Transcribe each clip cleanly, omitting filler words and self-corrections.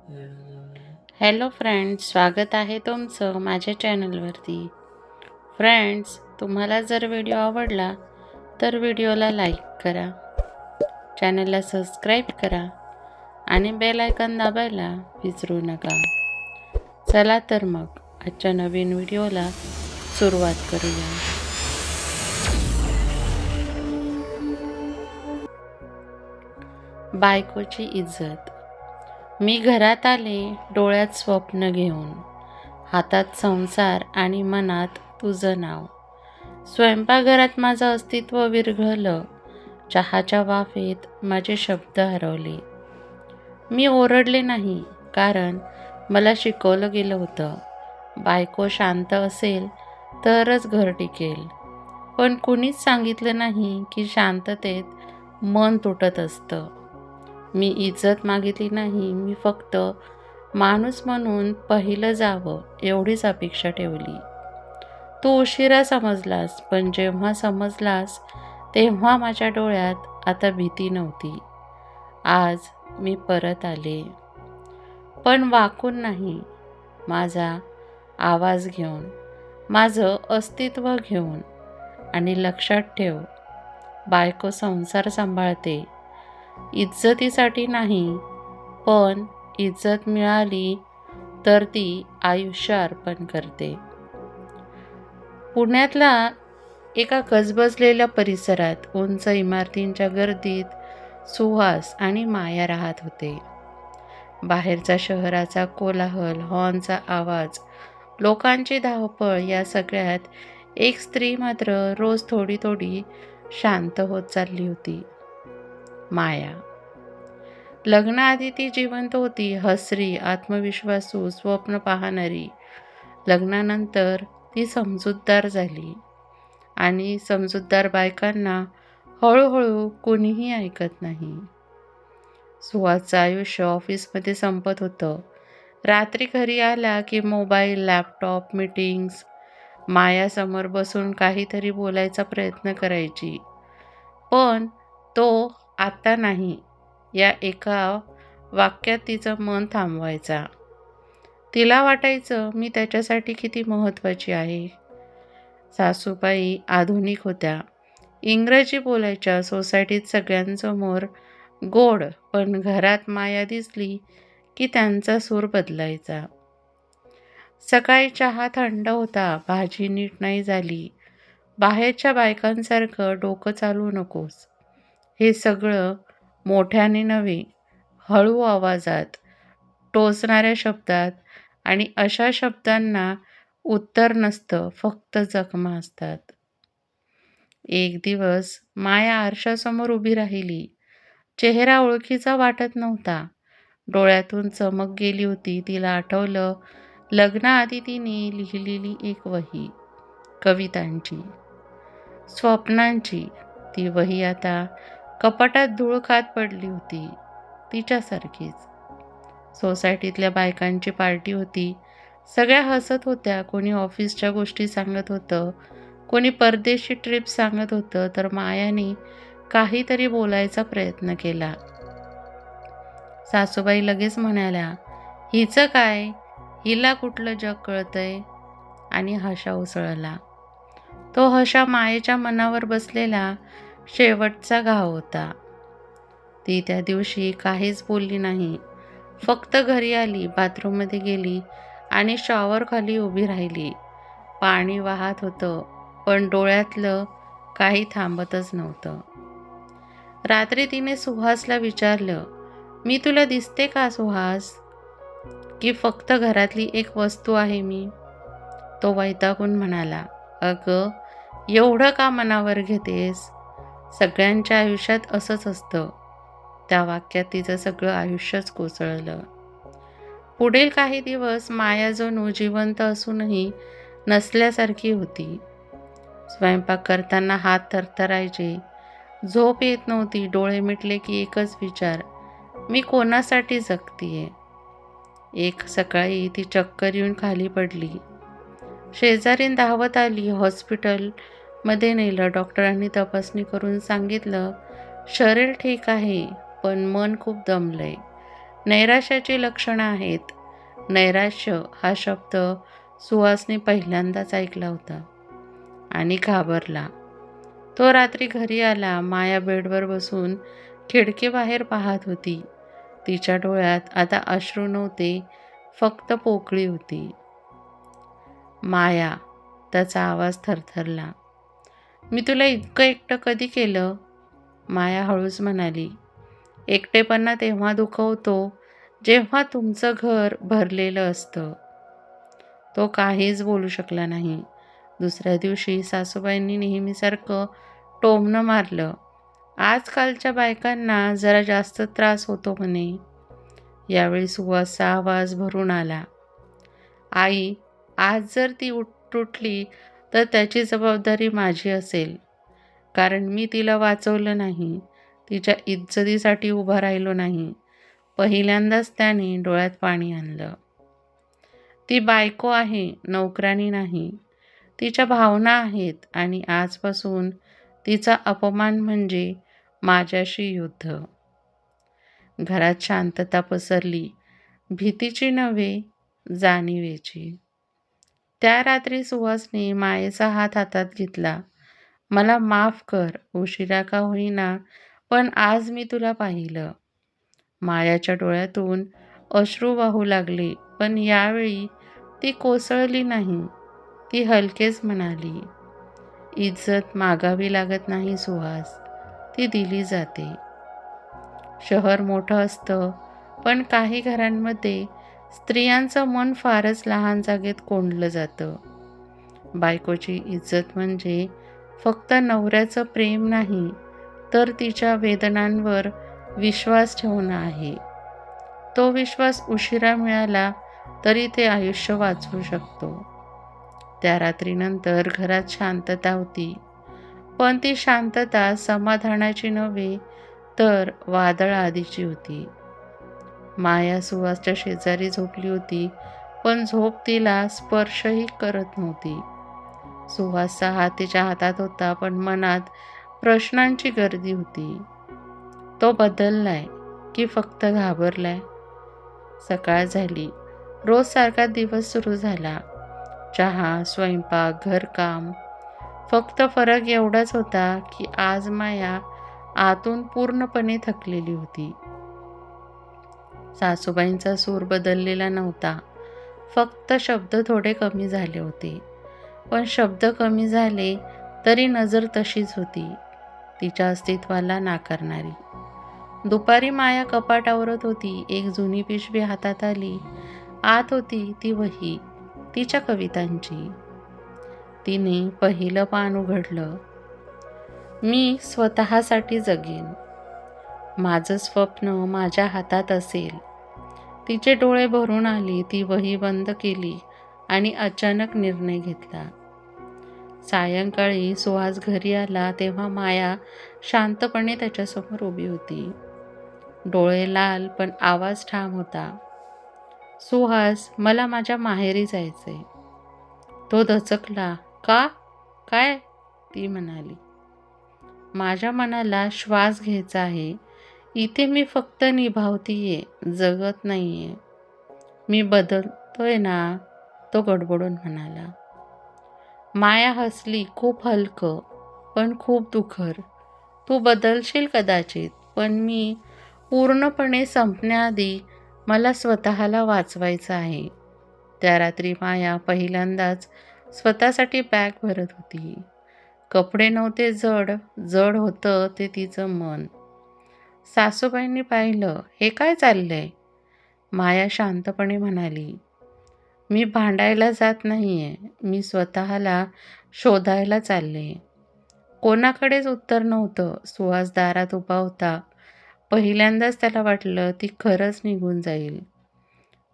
Hello friends, स्वागत आहे तुमचं माझ्या चॅनलवरती. फ्रेंड्स, तुम्हाला जर व्हिडिओ आवडला तर व्हिडिओला लाईक करा, चॅनलला सबस्क्राईब करा आणि बेल आयकॉन दाबायला विसरू नका. चला तर मग आजच्या नवीन व्हिडिओला सुरुवात करूया. बायकोची इज्जत. मी घरात आले डोळ्यात स्वप्न घेऊन, हातात संसार आणि मनात तुझं नाव. स्वयंपाकघरात माझं अस्तित्व विरघळलं, चहाच्या वाफेत माझे शब्द हरवले. मी ओरडले नाही, कारण मला शिकवलं गेलं होतं, बायको शांत असेल तरच घर टिकेल. पण कुणीच सांगितलं नाही की शांततेत मन तुटत असतं. मी इज्जत मागितली नाही, मी फक्त माणूस म्हणून पाहिलं जावं एवढीच अपेक्षा ठेवली. तू उशिरा समजलास, पण जेव्हा समजलास तेव्हा माझ्या डोळ्यात आता भीती नव्हती. आज मी परत आले, पण वाकून नाही, माझा आवाज घेऊन, माझं अस्तित्व घेऊन. आणि लक्षात ठेव, बायको संसार सांभाळते इज्जतीसाठी नाही, पण इज्जत मिळाली तर ती आयुष्य अर्पण करते. पुण्यातला एका गजबजलेल्या परिसरात उंच इमारतींच्या गर्दीत सुहास आणि माया राहत होते. बाहेरचा शहराचा कोलाहल, हॉर्नचा आवाज, लोकांची धावपळ, या सगळ्यात एक स्त्री मात्र रोज थोडी थोडी शांत होत चालली होती. माया. लग्नाआधी ती जिवंत होती, हसरी, आत्मविश्वासू, स्वप्न पाहणारी. लग्नानंतर ती समजूतदार झाली, आणि समजूतदार बायकांना हळूहळू कोणीही ऐकत नाही. सुहासचं आयुष्य ऑफिसमध्ये संपत होतं. रात्री घरी आला की मोबाईल, लॅपटॉप, मीटिंग्स. मायासमोर बसून काहीतरी बोलायचा प्रयत्न करायची, पण तो आता नाही या एका वाक्यात तिचं मन थांबवायचा. तिला वाटायचं, मी त्याच्यासाठी किती महत्त्वाची आहे. सासूबाई आधुनिक होत्या, इंग्रजी बोलायच्या, सोसायटीत सगळ्यांसमोर गोड, पण घरात माया दिसली की त्यांचा सूर बदलायचा. सकाळी चहा थंड होता, भाजी नीट नाही झाली, बाहेरच्या बायकांसारखं डोकं चालवू नकोस. हे सगळं मोठ्याने नव्हे, हळू आवाजात, टोचणाऱ्या शब्दात. आणि अशा शब्दांना उत्तर नसतं, फक्त जखमा असतात. एक दिवस माया आरशासमोर उभी राहिली. चेहरा ओळखीचा वाटत नव्हता, डोळ्यातून चमक गेली होती. तिला आठवलं, लग्नाआधी तिने लिहिलेली एक वही, कवितांची, स्वप्नांची. ती वही आता कपाटात धूळ खात पडली होती, तिच्यासारखीच. सोसायटीतल्या बायकांची पार्टी होती. सगळ्या हसत होत्या. कोणी ऑफिसच्या गोष्टी सांगत होतं, कोणी परदेशी ट्रिप सांगत होतं, तर मायाने काहीतरी बोलायचा प्रयत्न केला. सासूबाई लगेच म्हणाल्या, हिचं काय, हिला कुठलं जग कळतंय, आणि हशा उसळला. तो हशा मायेच्या मनावर बसलेला शेवटचा घाव होता. ती त्या दिवशी काहीच बोलली नाही, फक्त घरी आली, बाथरूममध्ये गेली आणि शॉवरखाली उभी राहिली. पाणी वाहत होतं, पण डोळ्यातलं काही थांबतच नव्हतं. रात्री तिने सुहासला विचारलं, मी तुला दिसते का सुहास, की फक्त घरातली एक वस्तू आहे मी? तो वैतागून म्हणाला, अगं, एवढं का मनावर घेतेस? सगळ्यांच्या आयुष्यात असंच असतं. त्या वाक्यात तिचं सगळं आयुष्यच कोसळलं. पुढील काही दिवस माया जणू जिवंत असूनही नसल्यासारखी होती. स्वयंपाक करताना हात थरथरायचे, झोप येत नव्हती, डोळे मिटले की एकच विचार, मी कोणासाठी जगतीये? एक सकाळी ती चक्कर येऊन खाली पडली. शेजारीण धावत आली, हॉस्पिटलमध्ये नेलं. डॉक्टरांनी तपासणी करून सांगितलं, शरीर ठीक आहे, पण मन खूप दमलंय. नैराश्याची लक्षणं आहेत. नैराश्य हा शब्द सुहासने पहिल्यांदाच ऐकला होता आणि घाबरला. तो रात्री घरी आला. माया बेडवर बसून खिडकीबाहेर पाहत होती. तिच्या डोळ्यात आता अश्रू नव्हते, फक्त पोकळी होती. माया, त्याचा आवाज थरथरला. मी तुला इतकं एकटं कधी केलं? माया हळूच म्हणाली. एकटेपणा तेव्हा दुखवतो जेव्हा तुमचं घर भरलेलं असतं. तो काहीच बोलू शकला नाही. दुसऱ्या दिवशी सासूबाईंनी नेहमीसारखं टोमणं मारलं. आजकालच्या बायकांना जरा जास्त त्रास होतो म्हणे. यावेळी सुहासचा आवाज भरून आला. आई, आज जर ती तुटली तर त्याची जबाबदारी माझी असेल. कारण मी तिला वाचवलं नाही. तिच्या इज्जतीसाठी उभा राहिलो नाही. पहिल्यांदाच त्याने डोळ्यात पाणी आणलं. ती बायको आहे, नोकरानी नाही. तिच्या भावना आहेत आणि आजपासून तिचा अपमान म्हणजे माझ्याशी युद्ध. घरात शांतता पसरली. भीतीची नव्हे, जाणीवेची. त्या रात्री सुहासने मायेचा हात हातात घेतला. मला माफ कर, उशिरा का होईना, पण आज मी तुला पाहिलं. मायाच्या डोळ्यातून अश्रू वाहू लागले, पण यावेळी ती कोसळली नाही. ती हलकेच म्हणाली, इज्जत मागावी लागत नाही सुहास, ती दिली जाते. शहर मोठं असतं, पण काही घरांमध्ये स्त्रियांचं मन फारच लहान जागेत कोंडलं जातं. बायकोची इज्जत म्हणजे फक्त नवऱ्याचं प्रेम नाही, तर तिच्या वेदनांवर विश्वास ठेवणं आहे. तो विश्वास उशिरा मिळाला तरी ते आयुष्य वाचवू शकतो. त्या रात्रीनंतर घरात शांतता होती, पण ती शांतता समाधानाची नव्हे, तर वादळ आधीची होती. माया सुहासच्या शेजारी झोपली होती, पण झोप तिला स्पर्शही करत नव्हती. सुहासचा हात तिच्या हातात होता, पण मनात प्रश्नांची गर्दी होती. तो बदललाय की फक्त घाबरलाय? सकाळ झाली. रोज सारखा दिवस सुरू झाला. चहा, स्वयंपाक, घरकाम. फक्त फरक एवढाच होता की आज माया आतून पूर्णपणे थकलेली होती. सासूबाईंचा सूर बदललेला नव्हता, फक्त शब्द थोडे कमी झाले होते. पण शब्द कमी झाले तरी नजर तशीच होती, तिच्या अस्तित्वाला नाकारणारी. दुपारी माया कपाट आवरत होती. एक जुनी पिशवी हातात आली. आत होती ती वही, तिच्या कवितांची. तिने पहिलं पान उघडलं. मी स्वतःसाठी जगेन. माझं स्वप्न माझ्या हातात असेल. तिचे डोळे भरून आले. ती वही बंद केली आणि अचानक निर्णय घेतला. सायंकाळी सुहास घरी आला तेव्हा माया शांतपणे त्याच्यासमोर उभी होती. डोळे लाल पण आवाज ठाम होता. सुहास, मला माझ्या माहेरी जायचंय. तो दचकला. का? काय? ती म्हणाली. माझ्या मनाला श्वास घ्यायचा आहे. इथे मी फक्त निभावतीये, जगत नाहीये. मी बदलतोय ना, तो गडबडून म्हणाला. माया हसली. खूप हलकं, पण खूप दुखर. तू बदलशील कदाचित, पण मी पूर्णपणे संपण्याआधी मला स्वतःला वाचवायचं आहे. त्या रात्री माया पहिल्यांदाच स्वतःसाठी बॅग भरत होती. कपडे नव्हते जड, जड होतं ते तिचं मन. सासूबाईंनी पाहिलं. हे काय चाललंय? माया शांतपणे म्हणाली, मी भांडायला जात नाहीये, मी स्वतःला शोधायला चालले. कोणाकडेच उत्तर नव्हतं. सुहास दारात उभा होता. पहिल्यांदाच त्याला वाटलं ती खरंच निघून जाईल.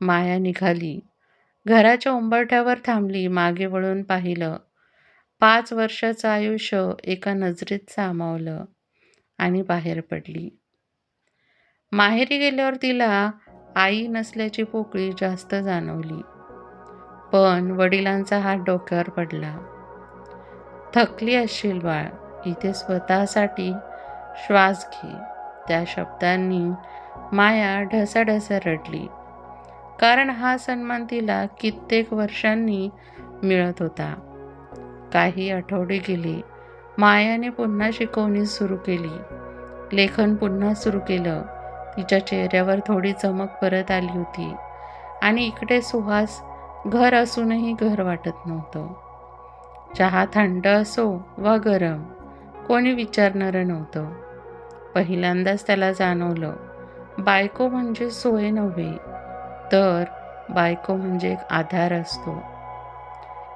माया निघाली. घराच्या उंबरठ्यावर थांबली. मागे वळून पाहिलं. 5 वर्षाचं आयुष्य एका नजरेत सामावलं आणि बाहेर पडली. माहेरी गेल्यावर तिला आई नसल्याची पोकळी जास्त जाणवली. पण वडिलांचा हात डोक्यावर पडला. थकली असशील बाळ, इथे स्वतःसाठी श्वास घे. त्या शब्दांनी माया ढसाढसा रडली, कारण हा सन्मान तिला कित्येक वर्षांनी मिळत होता. काही आठवडे गेले. मायाने पुन्हा शिकवणी सुरू केली, लेखन पुन्हा सुरू केलं. तिच्या चेहऱ्यावर थोडी चमक परत आली होती आणि इकडे सुहास घर असूनही घर वाटत नव्हतं. चहा थंड असो वा गरम, कोणी विचारणारं नव्हतं. पहिल्यांदाच त्याला जाणवलं, बायको म्हणजे सोय नव्हे, तर बायको म्हणजे एक आधार असतो.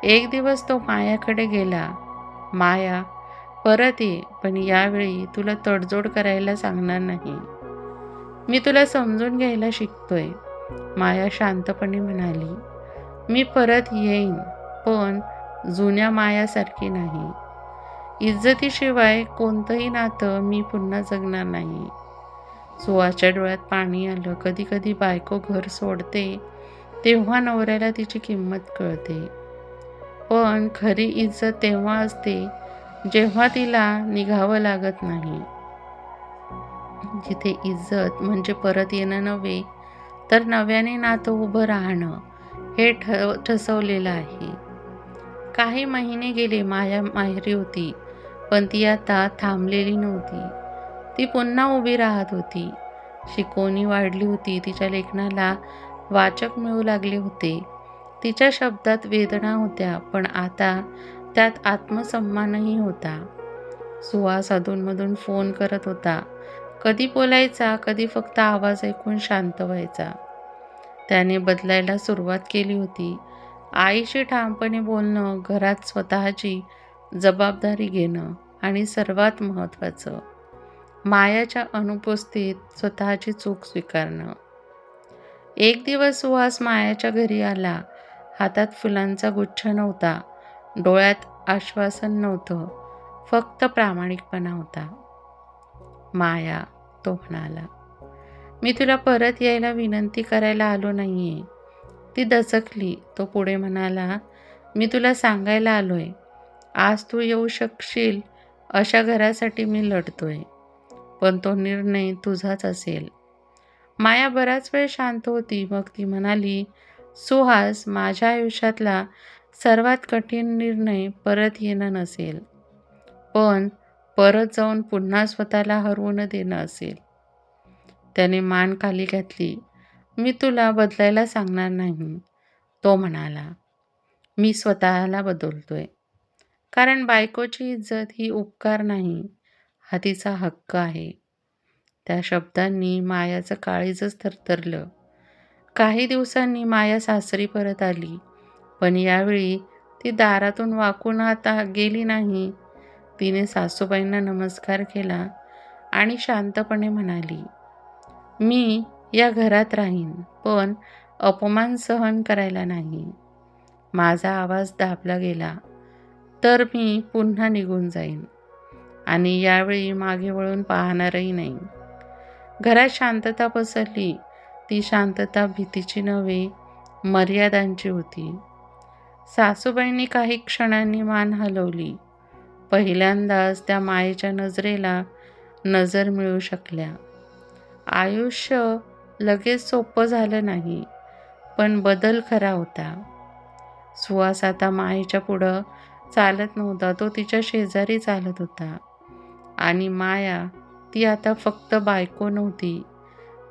एक दिवस तो मायाकडे गेला. माया, परत ये, पण यावेळी तुला तडजोड करायला सांगणार नाही. मी तुला समजून घ्यायला शिकतोय, माया शांतपणे म्हणाली. मी परत येईन, पण जुन्या मायासारखी नाही. इज्जतीशिवाय कोणतंही नातं मी पुन्हा जगणार नाही. सुहासच्या डोळ्यात पाणी आलं. कधी कधी बायको घर सोडते तेव्हा नवऱ्याला तिची किंमत कळते, पण खरी इज्जत तेव्हा असते जेव्हा तिला निघावं लागत नाही. जिथे इज्जत म्हणजे परत येणं नव्हे, तर नव्याने नातं उभं राहणं हे ठसवलेलं आहे. काही महिने गेले. माया माहेरी होती, पण ती आता थांबलेली नव्हती. ती पुन्हा उभी राहत होती. शिकवणी वाढली होती. तिच्या लेखनाला वाचक मिळू लागले होते. तिच्या शब्दात वेदना होत्या, पण आता त्यात आत्मसन्मानही होता. सुहास अधूनमधून फोन करत होता. कधी बोलायचा, कधी फक्त आवाज ऐकून शांत व्हायचा. त्याने बदलायला सुरुवात केली होती. आईशी ठामपणे बोलणं, घरात स्वतःची जबाबदारी घेणं आणि सर्वात महत्त्वाचं, मायाच्या अनुपस्थितीत स्वतःची चूक स्वीकारणं. एक दिवस सुहास मायाच्या घरी आला. हातात फुलांचा गुच्छ नव्हता, डोळ्यात आश्वासन नव्हतं, फक्त प्रामाणिकपणा होता. माया, तो म्हणाला, मी तुला परत यायला विनंती करायला आलो नाहीये. ती दचकली. तो पुढे म्हणाला, मी तुला सांगायला आलोय. आज तू येऊ शकशील अशा घरासाठी मी लढतोय, पण तो निर्णय तुझाच असेल. माया बराच वेळ शांत होती. मग ती म्हणाली, सुहास, माझ्या आयुष्यातला सर्वात कठीण निर्णय परत येणं नसेल, पण परत जाऊन पुन्हा स्वतःला हरवून देणं असेल. त्याने मान खाली घातली. मी तुला बदलायला सांगणार नाही. तो म्हणाला, मी स्वतःला बदलतोय, कारण बायकोची इज्जत ही उपकार नाही, हा तिचा हक्क आहे. त्या शब्दांनी मायाचं काळीजच थरथरलं. काही दिवसांनी माया सासरी परत आली, पण यावेळी ती दारातून वाकून आता गेली नाही. तिने सासूबाईंना नमस्कार केला आणि शांतपणे म्हणाली, मी या घरात राहीन, पण अपमान सहन करायला नाही. माझा आवाज दाबला गेला तर मी पुन्हा निघून जाईन आणि यावेळी मागे वळून पाहणारही नाही. घरात शांतता पसरली. ती शांतता भीतीची नव्हे, मर्यादांची होती. सासूबाईंनी काही क्षणांनी मान हलवली. पहिल्यांदाच त्या मायेच्या नजरेला नजर मिळू शकल्या. आयुष्य लगेच सोपं झालं नाही, पण बदल खरा होता. सुहास आता मायेच्या पुढं चालत नव्हता, तो तिच्या शेजारी चालत होता. आणि माया, ती आता फक्त बायको नव्हती,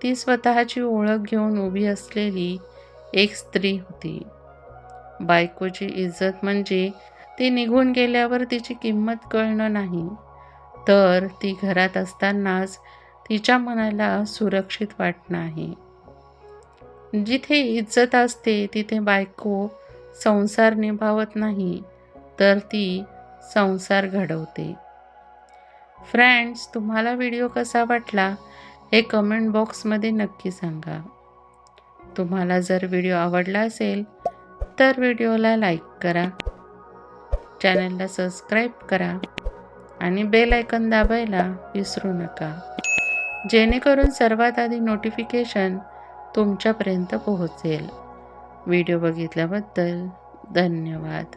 ती स्वतःची ओळख घेऊन उभी असलेली एक स्त्री होती. बायकोची इज्जत म्हणजे ती निघून गेल्यावर तिची किंमत कळणं नाही, तर ती घरात असतानाच तिच्या मनाला सुरक्षित वाटणं आहे. जिथे इज्जत असते तिथे बायको संसार निभावत नाही, तर ती संसार घडवते. फ्रेंड्स, तुम्हाला व्हिडिओ कसा वाटला हे कमेंट बॉक्समध्ये नक्की सांगा. तुम्हाला जर व्हिडिओ आवडला असेल तर व्हिडिओला लाईक करा, चॅनलला सबस्क्राईब करा आणि बेल आयकॉन दाबायला विसरू नका, जेणेकरून सर्वात आधी नोटिफिकेशन तुमच्यापर्यंत पोहोचेल. व्हिडिओ बघितल्याबद्दल धन्यवाद.